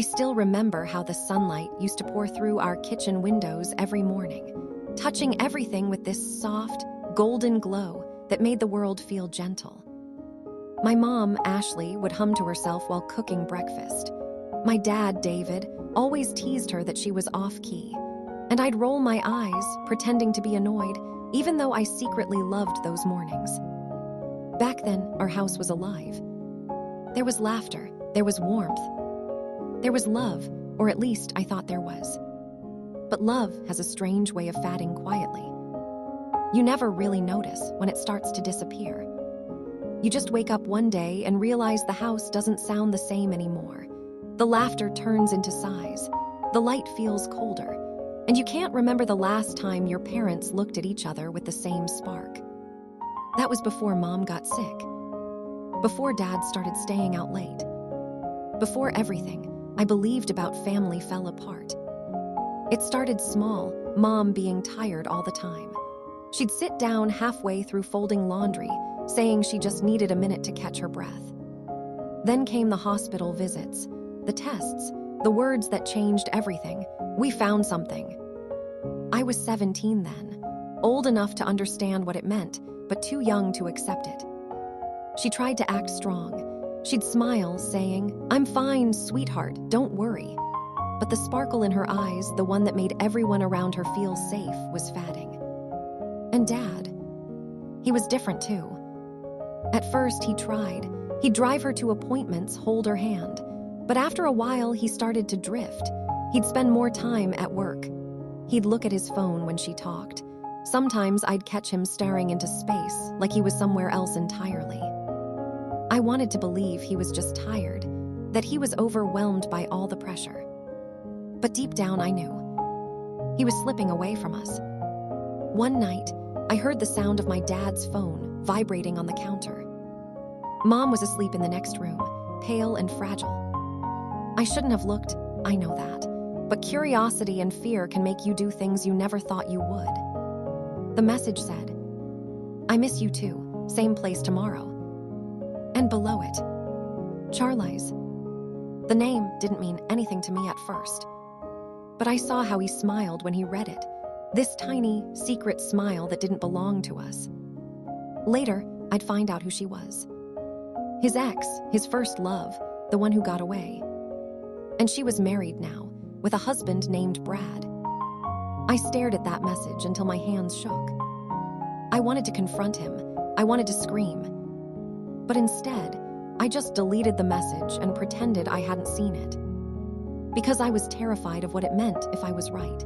I still remember how the sunlight used to pour through our kitchen windows every morning, touching everything with this soft, golden glow that made the world feel gentle. My mom, Ashley, would hum to herself while cooking breakfast. My dad, David, always teased her that she was off-key, and I'd roll my eyes, pretending to be annoyed, even though I secretly loved those mornings. Back then, our house was alive. There was laughter, there was warmth, there was love, or at least I thought there was. But love has a strange way of fading quietly. You never really notice when it starts to disappear. You just wake up one day and realize the house doesn't sound the same anymore. The laughter turns into sighs, the light feels colder, and you can't remember the last time your parents looked at each other with the same spark. That was before Mom got sick, before Dad started staying out late, before everything I believed about family fell apart. It started small, Mom being tired all the time. She'd sit down halfway through folding laundry, saying she just needed a minute to catch her breath. Then came the hospital visits, the tests, the words that changed everything. We found something. I was 17 then, old enough to understand what it meant, but too young to accept it. She tried to act strong. She'd smile, saying, "I'm fine, sweetheart, don't worry." But the sparkle in her eyes, the one that made everyone around her feel safe, was fading. And Dad, he was different too. At first, he tried. He'd drive her to appointments, hold her hand. But after a while, he started to drift. He'd spend more time at work. He'd look at his phone when she talked. Sometimes I'd catch him staring into space, like he was somewhere else entirely. I wanted to believe he was just tired, that he was overwhelmed by all the pressure. But deep down, I knew. He was slipping away from us. One night, I heard the sound of my dad's phone vibrating on the counter. Mom was asleep in the next room, pale and fragile. I shouldn't have looked, I know that. But curiosity and fear can make you do things you never thought you would. The message said, "I miss you too, same place tomorrow." And below it, Charlize. The name didn't mean anything to me at first. But I saw how he smiled when he read it. This tiny, secret smile that didn't belong to us. Later, I'd find out who she was. His ex, his first love, the one who got away. And she was married now, with a husband named Brad. I stared at that message until my hands shook. I wanted to confront him. I wanted to scream. But instead, I just deleted the message and pretended I hadn't seen it. Because I was terrified of what it meant if I was right.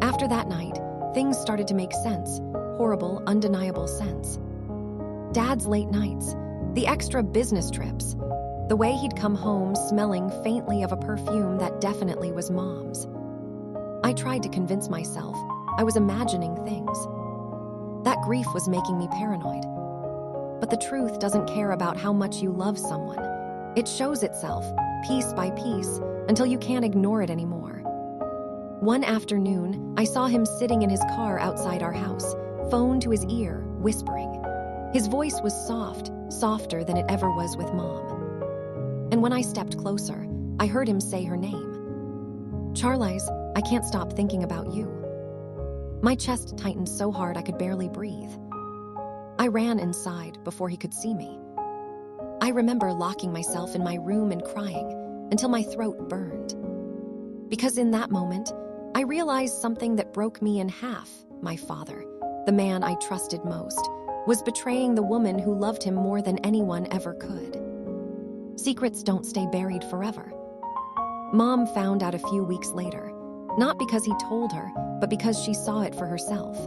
After that night, things started to make sense, horrible, undeniable sense. Dad's late nights, the extra business trips, the way he'd come home smelling faintly of a perfume that definitely was Mom's. I tried to convince myself I was imagining things. That grief was making me paranoid. But the truth doesn't care about how much you love someone. It shows itself, piece by piece, until you can't ignore it anymore. One afternoon, I saw him sitting in his car outside our house, phone to his ear, whispering. His voice was soft, softer than it ever was with Mom. And when I stepped closer, I heard him say her name. "Charlize, I can't stop thinking about you." My chest tightened so hard I could barely breathe. I ran inside before he could see me. I remember locking myself in my room and crying until my throat burned. Because in that moment, I realized something that broke me in half. My father, the man I trusted most, was betraying the woman who loved him more than anyone ever could. Secrets don't stay buried forever. Mom found out a few weeks later, not because he told her, but because she saw it for herself.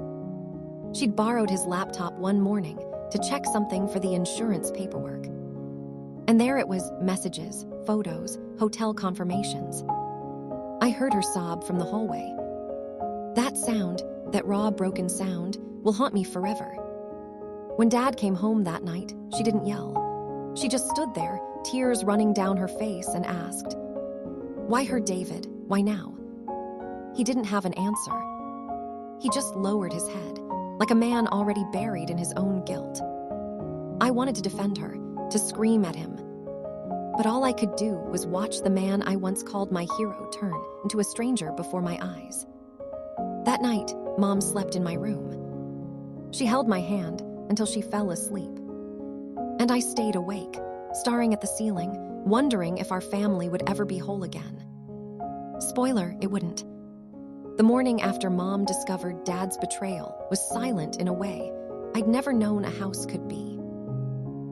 She'd borrowed his laptop one morning to check something for the insurance paperwork. And there it was, messages, photos, hotel confirmations. I heard her sob from the hallway. That sound, that raw, broken sound, will haunt me forever. When Dad came home that night, she didn't yell. She just stood there, tears running down her face, and asked, "Why hurt David? Why now?" He didn't have an answer. He just lowered his head, like a man already buried in his own guilt. I wanted to defend her, to scream at him. But all I could do was watch the man I once called my hero turn into a stranger before my eyes. That night, Mom slept in my room. She held my hand until she fell asleep. And I stayed awake, staring at the ceiling, wondering if our family would ever be whole again. Spoiler, it wouldn't. The morning after Mom discovered Dad's betrayal was silent in a way I'd never known a house could be.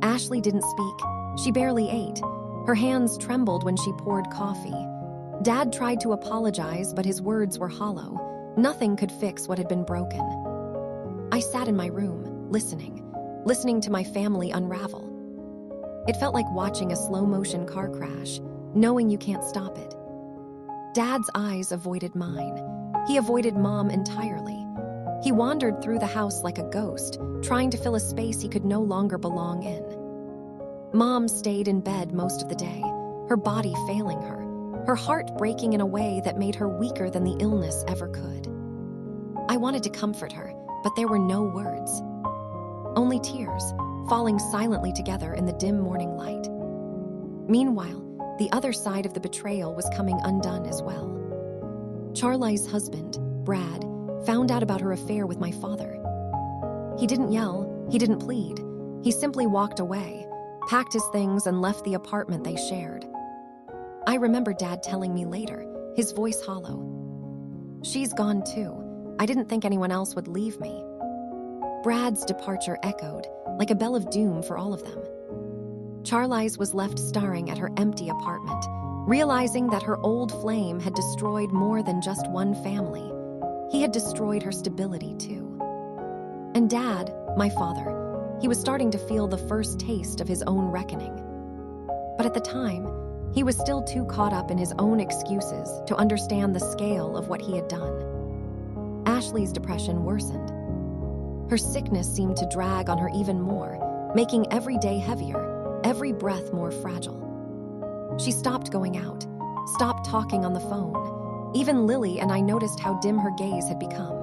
Ashley didn't speak. She barely ate. Her hands trembled when she poured coffee. Dad tried to apologize, but his words were hollow. Nothing could fix what had been broken. I sat in my room, listening to my family unravel. It felt like watching a slow-motion car crash, knowing you can't stop it. Dad's eyes avoided mine. He avoided Mom entirely. He wandered through the house like a ghost, trying to fill a space he could no longer belong in. Mom stayed in bed most of the day, her body failing her heart breaking in a way that made her weaker than the illness ever could. I wanted to comfort her, but there were no words. Only tears, falling silently together in the dim morning light. Meanwhile, the other side of the betrayal was coming undone as well. Charlize's husband, Brad, found out about her affair with my father. He didn't yell, he didn't plead. He simply walked away, packed his things, and left the apartment they shared. I remember Dad telling me later, his voice hollow. "She's gone too. I didn't think anyone else would leave me." Brad's departure echoed, like a bell of doom for all of them. Charlize was left staring at her empty apartment, realizing that her old flame had destroyed more than just one family. He had destroyed her stability too. And Dad, my father, he was starting to feel the first taste of his own reckoning. But at the time, he was still too caught up in his own excuses to understand the scale of what he had done. Ashley's depression worsened. Her sickness seemed to drag on her even more, making every day heavier, every breath more fragile. She stopped going out, stopped talking on the phone. Even Lily and I noticed how dim her gaze had become.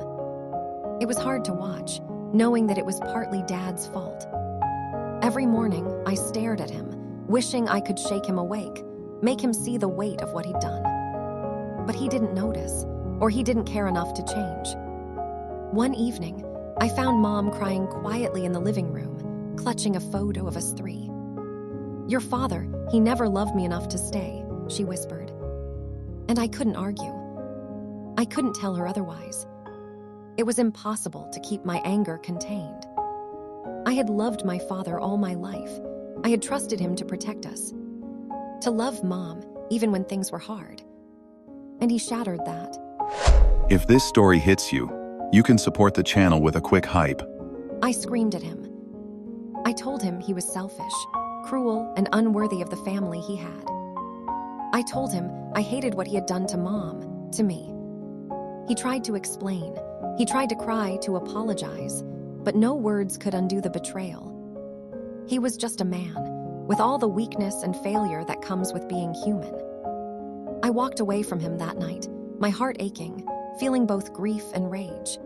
It was hard to watch, knowing that it was partly Dad's fault. Every morning, I stared at him, wishing I could shake him awake, make him see the weight of what he'd done. But he didn't notice, or he didn't care enough to change. One evening, I found Mom crying quietly in the living room, clutching a photo of us three. "Your father, he never loved me enough to stay," she whispered. And I couldn't argue. I couldn't tell her otherwise. It was impossible to keep my anger contained. I had loved my father all my life. I had trusted him to protect us. To love Mom, even when things were hard. And he shattered that. If this story hits you, you can support the channel with a quick hype. I screamed at him. I told him he was selfish, cruel, and unworthy of the family he had. I told him I hated what he had done to Mom, to me. He tried to explain. He tried to cry, to apologize, but no words could undo the betrayal. He was just a man, with all the weakness and failure that comes with being human. I walked away from him that night, my heart aching, feeling both grief and rage.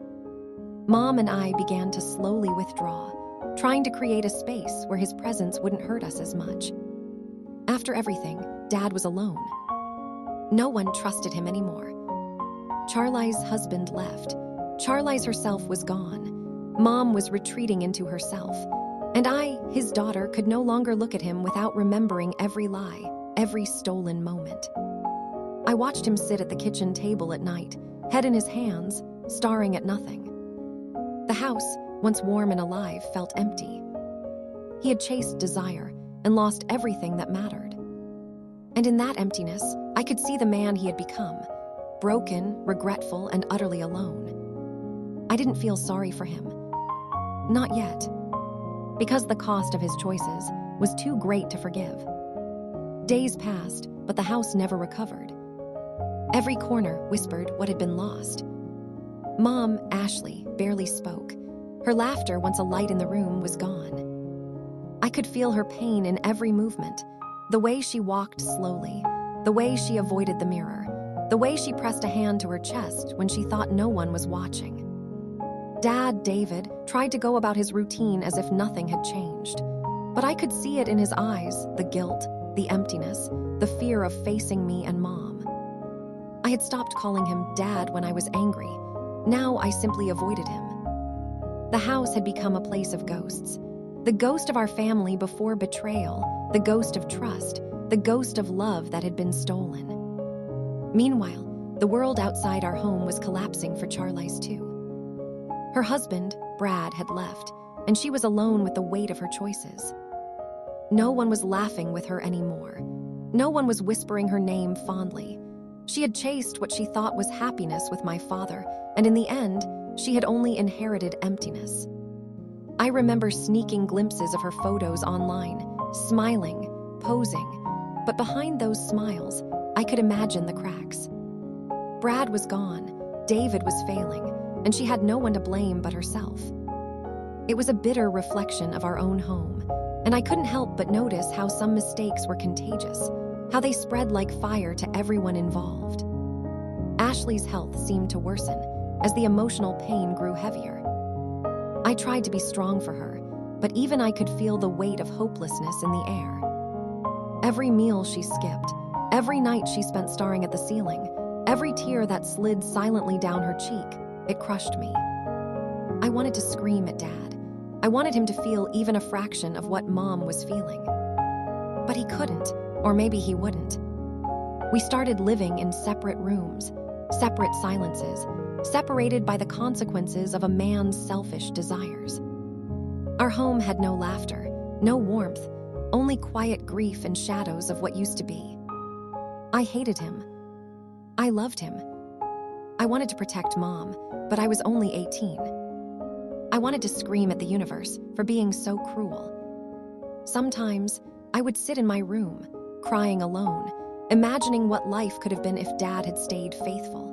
Mom and I began to slowly withdraw, trying to create a space where his presence wouldn't hurt us as much. After everything, Dad was alone. No one trusted him anymore. Charlize's husband left. Charlize herself was gone. Mom was retreating into herself. And I, his daughter, could no longer look at him without remembering every lie, every stolen moment. I watched him sit at the kitchen table at night, head in his hands, staring at nothing. The house, once warm and alive, felt empty. He had chased desire and lost everything that mattered. And in that emptiness, I could see the man he had become, broken, regretful, and utterly alone. I didn't feel sorry for him. Not yet. Because the cost of his choices was too great to forgive. Days passed, but the house never recovered. Every corner whispered what had been lost. Mom, Ashley, barely spoke. Her laughter, once a light in the room, was gone. I could feel her pain in every movement, the way she walked slowly, the way she avoided the mirror, the way she pressed a hand to her chest when she thought no one was watching. Dad, David, tried to go about his routine as if nothing had changed. But I could see it in his eyes, the guilt, the emptiness, the fear of facing me and Mom. I had stopped calling him Dad when I was angry. Now I simply avoided him. The house had become a place of ghosts. The ghost of our family before betrayal, the ghost of trust, the ghost of love that had been stolen. Meanwhile, the world outside our home was collapsing for Charlize too. Her husband, Brad, had left, and she was alone with the weight of her choices. No one was laughing with her anymore. No one was whispering her name fondly. She had chased what she thought was happiness with my father, and in the end, she had only inherited emptiness. I remember sneaking glimpses of her photos online, smiling, posing, but behind those smiles, I could imagine the cracks. Brad was gone, David was failing, and she had no one to blame but herself. It was a bitter reflection of our own home, and I couldn't help but notice how some mistakes were contagious, how they spread like fire to everyone involved. Ashley's health seemed to worsen as the emotional pain grew heavier. I tried to be strong for her, but even I could feel the weight of hopelessness in the air. Every meal she skipped, every night she spent staring at the ceiling, every tear that slid silently down her cheek, it crushed me. I wanted to scream at Dad. I wanted him to feel even a fraction of what Mom was feeling. But he couldn't, or maybe he wouldn't. We started living in separate rooms, separate silences, separated by the consequences of a man's selfish desires. Our home had no laughter, no warmth, only quiet grief and shadows of what used to be. I hated him. I loved him. I wanted to protect Mom, but I was only 18. I wanted to scream at the universe for being so cruel. Sometimes, I would sit in my room, crying alone, imagining what life could have been if Dad had stayed faithful.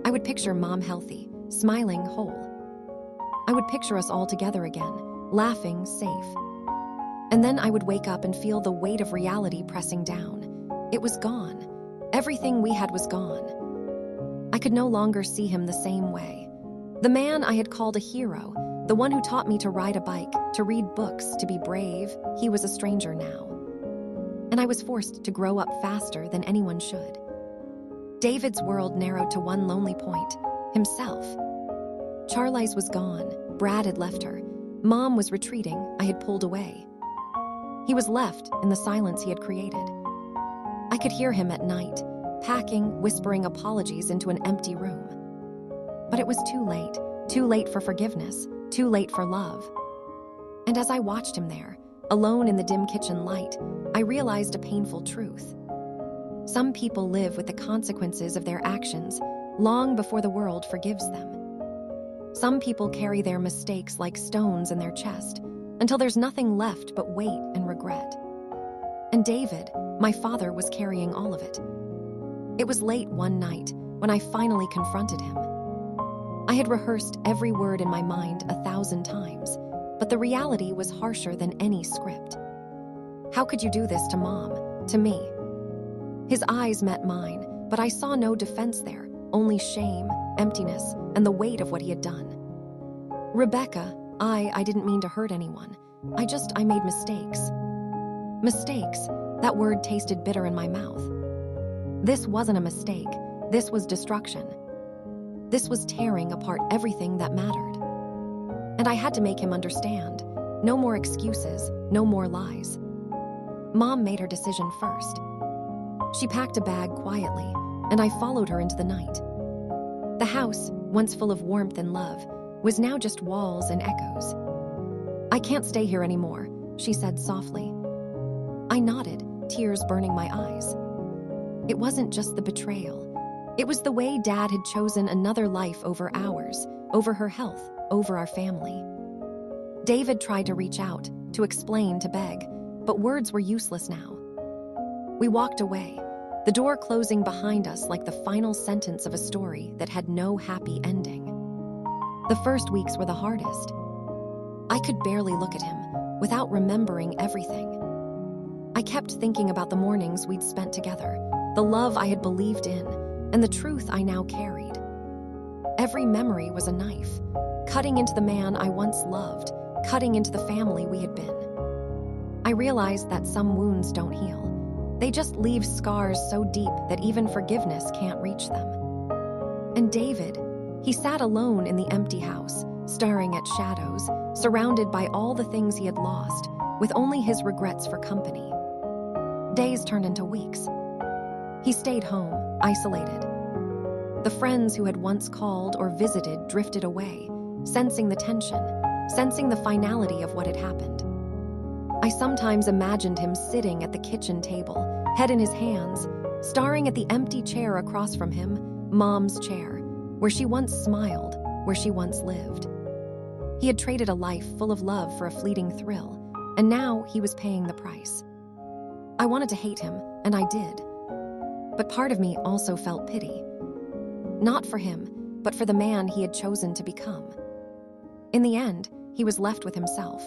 I would picture Mom healthy, smiling whole. I would picture us all together again, laughing, safe. And then I would wake up and feel the weight of reality pressing down. It was gone. Everything we had was gone. I could no longer see him the same way. The man I had called a hero, the one who taught me to ride a bike, to read books, to be brave, he was a stranger now. And I was forced to grow up faster than anyone should. David's world narrowed to one lonely point, himself. Charlize was gone, Brad had left her. Mom was retreating, I had pulled away. He was left in the silence he had created. I could hear him at night, packing, whispering apologies into an empty room. But it was too late for forgiveness, too late for love. And as I watched him there, alone in the dim kitchen light, I realized a painful truth. Some people live with the consequences of their actions long before the world forgives them. Some people carry their mistakes like stones in their chest until there's nothing left but weight and regret. And David, my father, was carrying all of it. It was late one night when I finally confronted him. I had rehearsed every word in my mind 1,000 times, but the reality was harsher than any script. How could you do this to Mom, to me? His eyes met mine, but I saw no defense there, only shame, emptiness, and the weight of what he had done. Rebecca, I didn't mean to hurt anyone. I made mistakes. Mistakes, that word tasted bitter in my mouth. This wasn't a mistake, this was destruction. This was tearing apart everything that mattered. And I had to make him understand. No more excuses, no more lies. Mom made her decision first. She packed a bag quietly, and I followed her into the night. The house, once full of warmth and love, was now just walls and echoes. "I can't stay here anymore," she said softly. I nodded, tears burning my eyes. It wasn't just the betrayal. It was the way Dad had chosen another life over ours, over her health, over our family. David tried to reach out, to explain, to beg, but words were useless now. We walked away, the door closing behind us like the final sentence of a story that had no happy ending. The first weeks were the hardest. I could barely look at him without remembering everything. I kept thinking about the mornings we'd spent together, the love I had believed in, and the truth I now carried. Every memory was a knife, cutting into the man I once loved, cutting into the family we had been. I realized that some wounds don't heal. They just leave scars so deep that even forgiveness can't reach them. And David, he sat alone in the empty house, staring at shadows, surrounded by all the things he had lost, with only his regrets for company. Days turned into weeks. He stayed home, isolated. The friends who had once called or visited drifted away, sensing the tension, sensing the finality of what had happened. I sometimes imagined him sitting at the kitchen table, head in his hands, staring at the empty chair across from him, Mom's chair, where she once smiled, where she once lived. He had traded a life full of love for a fleeting thrill, and now he was paying the price. I wanted to hate him, and I did. But part of me also felt pity. Not for him, but for the man he had chosen to become. In the end, he was left with himself.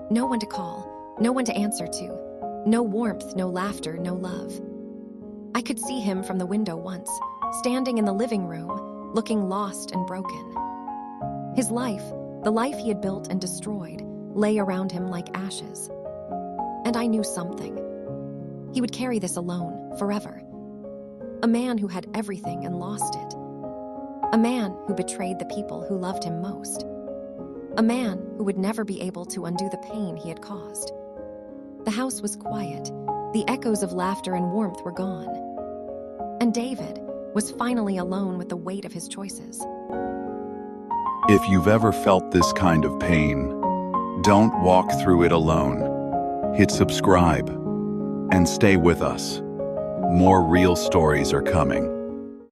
No one to call, no one to answer to, no warmth, no laughter, no love. I could see him from the window once, standing in the living room, looking lost and broken. His life, the life he had built and destroyed, lay around him like ashes. And I knew something. He would carry this alone, forever. A man who had everything and lost it. A man who betrayed the people who loved him most. A man who would never be able to undo the pain he had caused. The house was quiet. The echoes of laughter and warmth were gone. And David was finally alone with the weight of his choices. If you've ever felt this kind of pain, don't walk through it alone. Hit subscribe and stay with us. More real stories are coming.